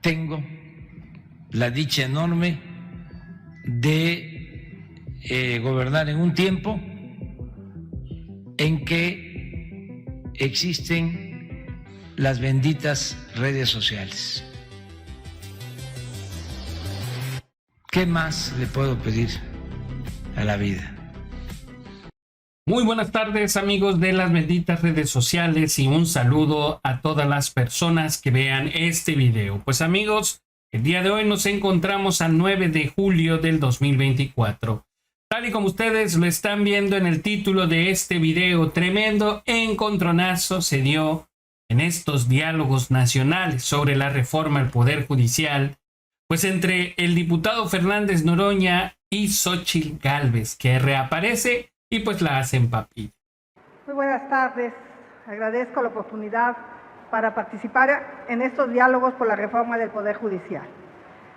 tengo la dicha enorme de gobernar en un tiempo en que existen las benditas redes sociales. ¿Qué más le puedo pedir a la vida? Muy buenas tardes, amigos de las benditas redes sociales, y un saludo a todas las personas que vean este video. Pues amigos, el día de hoy nos encontramos a 9 de julio del 2024. Tal y como ustedes lo están viendo en el título de este video, tremendo encontronazo se dio en estos diálogos nacionales sobre la reforma al Poder Judicial, pues entre el diputado Fernández Noroña y Xóchitl Gálvez, que reaparece y pues la hacen papilla. Muy buenas tardes, agradezco la oportunidad para participar en estos diálogos por la reforma del Poder Judicial.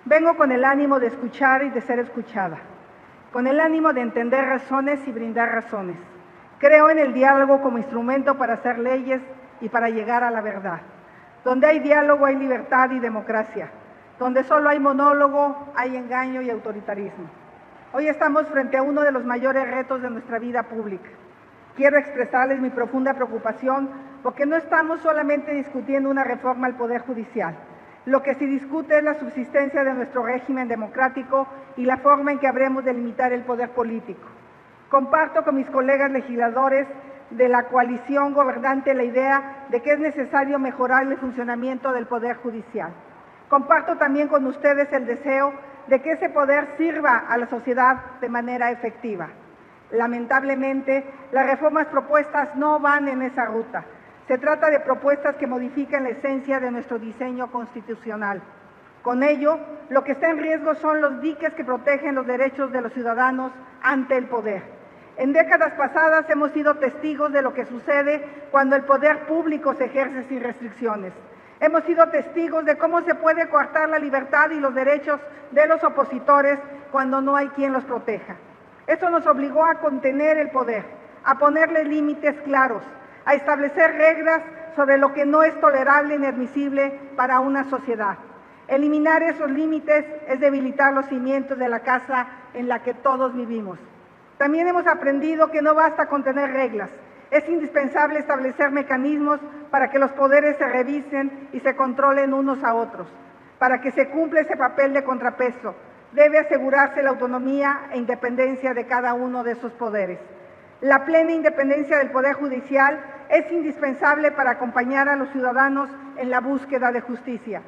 Vengo con el ánimo de escuchar y de ser escuchada, con el ánimo de entender razones y brindar razones. Creo en el diálogo como instrumento para hacer leyes y para llegar a la verdad. Donde hay diálogo hay libertad y democracia. Donde solo hay monólogo hay engaño y autoritarismo. Hoy estamos frente a uno de los mayores retos de nuestra vida pública. Quiero expresarles mi profunda preocupación porque no estamos solamente discutiendo una reforma al Poder Judicial. Lo que se discute es la subsistencia de nuestro régimen democrático y la forma en que habremos de limitar el poder político. Comparto con mis colegas legisladores de la coalición gobernante la idea de que es necesario mejorar el funcionamiento del Poder Judicial. Comparto también con ustedes el deseo de que ese poder sirva a la sociedad de manera efectiva. Lamentablemente, las reformas propuestas no van en esa ruta. Se trata de propuestas que modifican la esencia de nuestro diseño constitucional. Con ello, lo que está en riesgo son los diques que protegen los derechos de los ciudadanos ante el poder. En décadas pasadas hemos sido testigos de lo que sucede cuando el poder público se ejerce sin restricciones. Hemos sido testigos de cómo se puede coartar la libertad y los derechos de los opositores cuando no hay quien los proteja. Esto nos obligó a contener el poder, a ponerle límites claros, a establecer reglas sobre lo que no es tolerable ni admisible para una sociedad. Eliminar esos límites es debilitar los cimientos de la casa en la que todos vivimos. También hemos aprendido que no basta con tener reglas. Es indispensable establecer mecanismos para que los poderes se revisen y se controlen unos a otros. Para que se cumpla ese papel de contrapeso, debe asegurarse la autonomía e independencia de cada uno de esos poderes. La plena independencia del Poder Judicial es indispensable para acompañar a los ciudadanos en la búsqueda de justicia.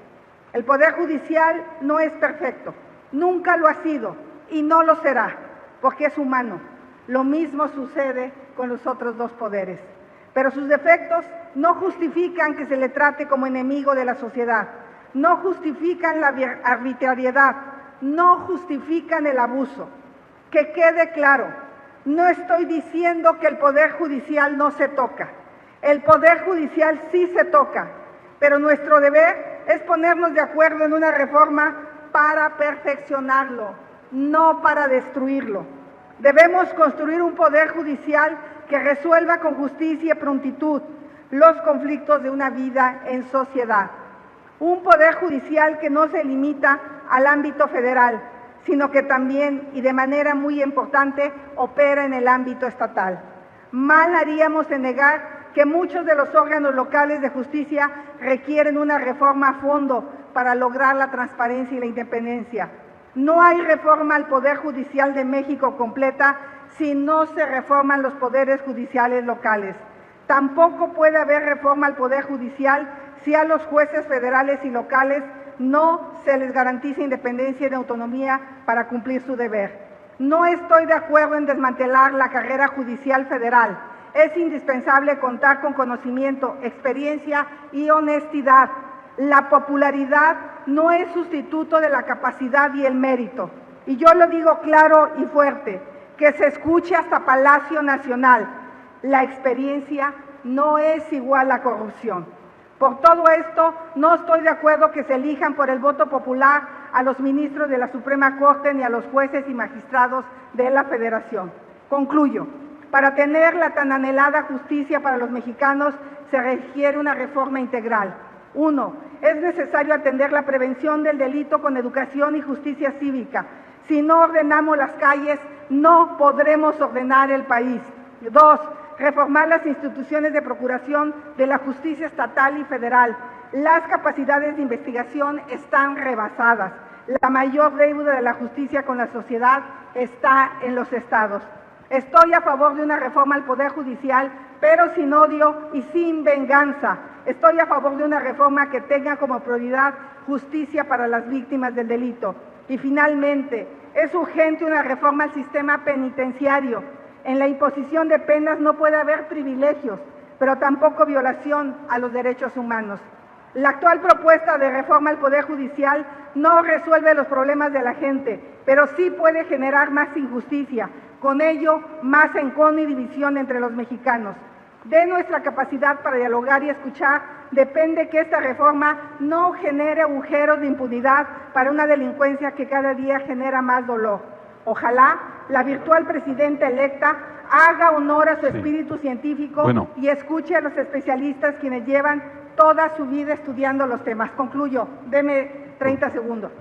El Poder Judicial no es perfecto, nunca lo ha sido y no lo será, porque es humano. Lo mismo sucede con los otros dos poderes. Pero sus defectos no justifican que se le trate como enemigo de la sociedad, no justifican la arbitrariedad, no justifican el abuso. Que quede claro, no estoy diciendo que el Poder Judicial no se toca. El Poder Judicial sí se toca, pero nuestro deber es ponernos de acuerdo en una reforma para perfeccionarlo, no para destruirlo. Debemos construir un Poder Judicial que resuelva con justicia y prontitud los conflictos de una vida en sociedad. Un Poder Judicial que no se limita al ámbito federal, sino que también, y de manera muy importante, opera en el ámbito estatal. Mal haríamos en negar que muchos de los órganos locales de justicia requieren una reforma a fondo para lograr la transparencia y la independencia. No hay reforma al Poder Judicial de México completa si no se reforman los poderes judiciales locales. Tampoco puede haber reforma al Poder Judicial si a los jueces federales y locales no se les garantiza independencia y autonomía para cumplir su deber. No estoy de acuerdo en desmantelar la carrera judicial federal. Es indispensable contar con conocimiento, experiencia y honestidad. La popularidad no es sustituto de la capacidad y el mérito. Y yo lo digo claro y fuerte, que se escuche hasta Palacio Nacional. La experiencia no es igual a corrupción. Por todo esto, no estoy de acuerdo que se elijan por el voto popular a los ministros de la Suprema Corte ni a los jueces y magistrados de la Federación. Concluyo. Para tener la tan anhelada justicia para los mexicanos se requiere una reforma integral. 1. Es necesario atender la prevención del delito con educación y justicia cívica. Si no ordenamos las calles, no podremos ordenar el país. 2. Reformar las instituciones de procuración de la justicia estatal y federal. Las capacidades de investigación están rebasadas. La mayor deuda de la justicia con la sociedad está en los estados. Estoy a favor de una reforma al Poder Judicial, pero sin odio y sin venganza. Estoy a favor de una reforma que tenga como prioridad justicia para las víctimas del delito. Y finalmente, es urgente una reforma al sistema penitenciario. En la imposición de penas no puede haber privilegios, pero tampoco violación a los derechos humanos. La actual propuesta de reforma al Poder Judicial no resuelve los problemas de la gente, pero sí puede generar más injusticia, con ello más encono y división entre los mexicanos. De nuestra capacidad para dialogar y escuchar depende que esta reforma no genere agujeros de impunidad para una delincuencia que cada día genera más dolor. Ojalá la virtual presidenta electa haga honor a su espíritu científico y escuche a los especialistas quienes llevan toda su vida estudiando los temas. Concluyo, deme 30 segundos.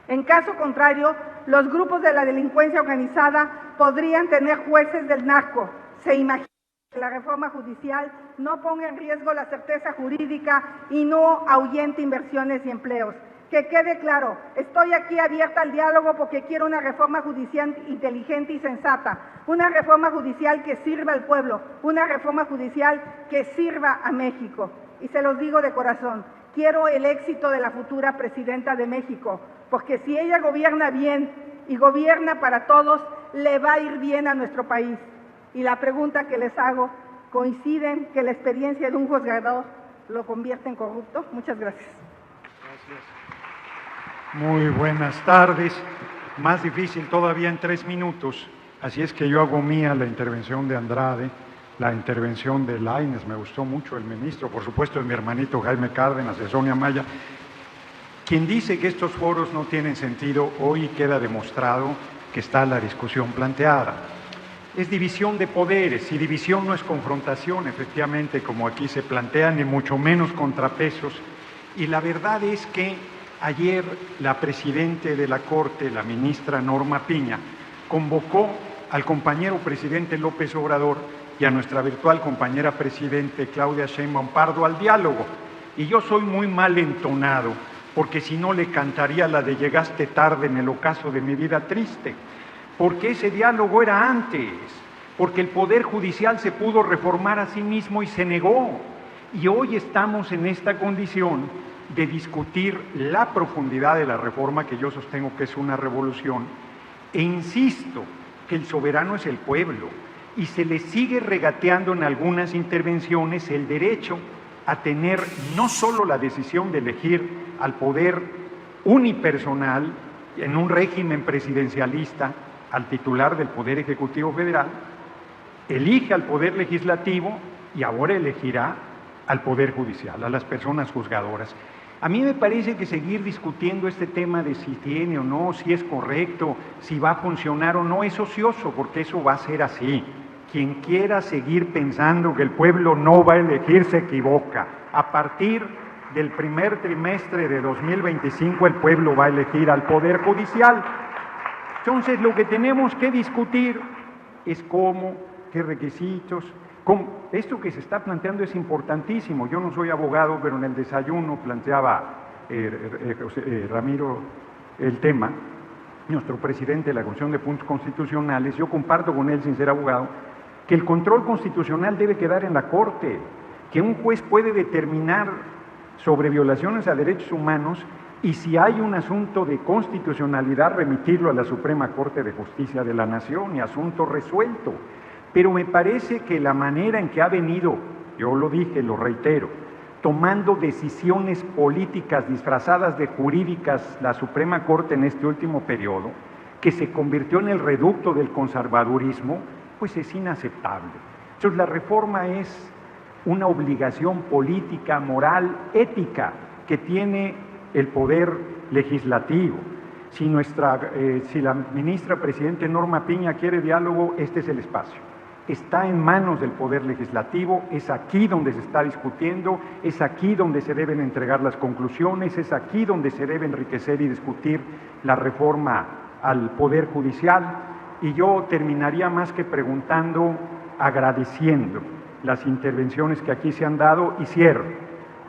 En caso contrario, los grupos de la delincuencia organizada podrían tener jueces del narco. Se imagina que la reforma judicial no ponga en riesgo la certeza jurídica y no ahuyente inversiones y empleos. Que quede claro, estoy aquí abierta al diálogo porque quiero una reforma judicial inteligente y sensata, una reforma judicial que sirva al pueblo, una reforma judicial que sirva a México. Y se los digo de corazón, quiero el éxito de la futura presidenta de México, porque si ella gobierna bien y gobierna para todos, le va a ir bien a nuestro país. Y la pregunta que les hago, ¿coinciden que la experiencia de un juzgador lo convierte en corrupto? Muchas gracias. Muy buenas tardes. Más difícil todavía en 3 minutos, así es que yo hago mía la intervención de Andrade, la intervención de Lainez, me gustó mucho el ministro, por supuesto es mi hermanito Jaime Cárdenas, de Sonia Maya. Quien dice que estos foros no tienen sentido, hoy queda demostrado que está la discusión planteada. Es división de poderes, y división no es confrontación, efectivamente, como aquí se plantea, ni mucho menos contrapesos. Y la verdad es que ayer la presidenta de la Corte, la ministra Norma Piña, convocó al compañero presidente López Obrador y a nuestra virtual compañera presidente Claudia Sheinbaum Pardo al diálogo. Y yo soy muy mal entonado, porque si no le cantaría la de llegaste tarde en el ocaso de mi vida triste, porque ese diálogo era antes, porque el Poder Judicial se pudo reformar a sí mismo y se negó. Y hoy estamos en esta condición de discutir la profundidad de la reforma, que yo sostengo que es una revolución, e insisto que el soberano es el pueblo, y se le sigue regateando en algunas intervenciones el derecho a tener no solo la decisión de elegir al poder unipersonal en un régimen presidencialista, al titular del Poder Ejecutivo Federal, elige al Poder Legislativo y ahora elegirá al Poder Judicial, a las personas juzgadoras. A mí me parece que seguir discutiendo este tema de si tiene o no, si es correcto, si va a funcionar o no, es ocioso, porque eso va a ser así. Quien quiera seguir pensando que el pueblo no va a elegir se equivoca. A partir del primer trimestre de 2025 el pueblo va a elegir al Poder Judicial. Entonces lo que tenemos que discutir es cómo, qué requisitos. Esto que se está planteando es importantísimo. Yo no soy abogado, pero en el desayuno planteaba Ramiro el tema, nuestro presidente de la Comisión de Puntos Constitucionales. Yo comparto con él, sin ser abogado, que el control constitucional debe quedar en la Corte, que un juez puede determinar sobre violaciones a derechos humanos y si hay un asunto de constitucionalidad, remitirlo a la Suprema Corte de Justicia de la Nación y asunto resuelto. Pero me parece que la manera en que ha venido, yo lo dije, lo reitero, tomando decisiones políticas disfrazadas de jurídicas la Suprema Corte en este último periodo, que se convirtió en el reducto del conservadurismo, pues es inaceptable. Entonces la reforma es una obligación política, moral, ética que tiene el Poder Legislativo. Si la ministra presidente Norma Piña quiere diálogo, este es el espacio. está en manos del Poder Legislativo, es aquí donde se está discutiendo, es aquí donde se deben entregar las conclusiones, es aquí donde se debe enriquecer y discutir la reforma al Poder Judicial. Y yo terminaría más que preguntando, agradeciendo las intervenciones que aquí se han dado y cierro.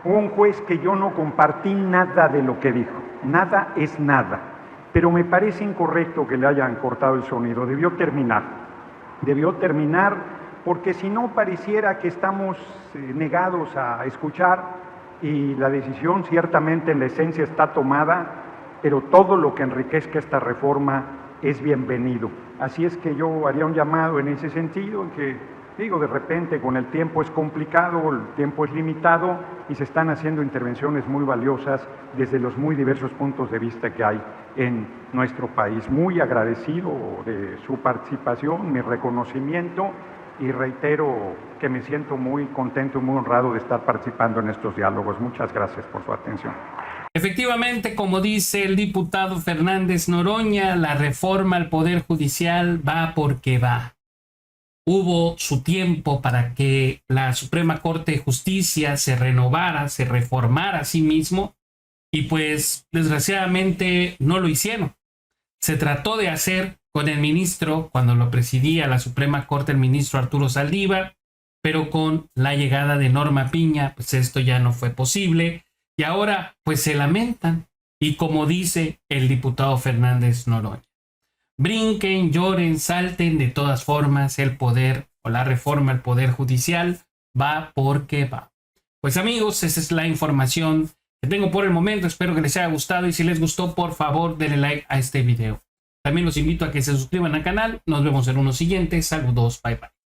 Un juez que yo no compartí nada de lo que dijo, nada es nada, pero me parece incorrecto que le hayan cortado el sonido, debió terminar porque si no pareciera que estamos negados a escuchar y la decisión ciertamente en la esencia está tomada, pero todo lo que enriquezca esta reforma es bienvenido. Así es que yo haría un llamado en ese sentido, en que, digo, de repente con el tiempo es complicado, el tiempo es limitado y se están haciendo intervenciones muy valiosas desde los muy diversos puntos de vista que hay en nuestro país. Muy agradecido de su participación, mi reconocimiento, y reitero que me siento muy contento y muy honrado de estar participando en estos diálogos. Muchas gracias por su atención. Efectivamente, como dice el diputado Fernández Noroña, la reforma al Poder Judicial va porque va. Hubo su tiempo para que la Suprema Corte de Justicia se renovara, se reformara a sí mismo, y pues desgraciadamente no lo hicieron. Se trató de hacer con el ministro, cuando lo presidía la Suprema Corte, el ministro Arturo Saldívar, pero con la llegada de Norma Piña, pues esto ya no fue posible, y ahora pues se lamentan, y como dice el diputado Fernández Noroña, brinquen, lloren, salten, de todas formas el poder o la reforma al Poder Judicial va porque va. Pues amigos, esa es la información que tengo por el momento. Espero que les haya gustado y si les gustó, por favor denle like a este video. También los invito a que se suscriban al canal. Nos vemos en unos siguientes. Saludos, bye bye.